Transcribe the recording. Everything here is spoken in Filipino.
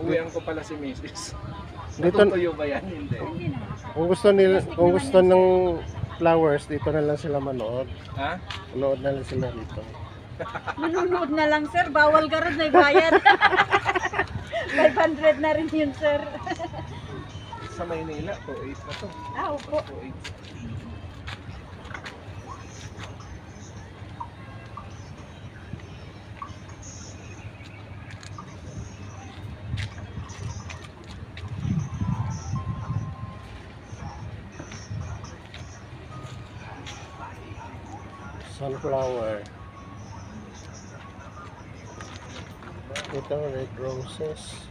Iuwihan ko pala si Mrs. Dito, Natutuyo ba yan? Hindi. kung gusto ng flowers, dito na lang sila manood. Ha? Manood na lang sila dito. Manunood na lang sir, bawal ka rin may bayad. 500 na rin yun sir. Sa Maynila, 2.8 na to. Ah, opo. 2.8. Sunflower. Ito, red roses.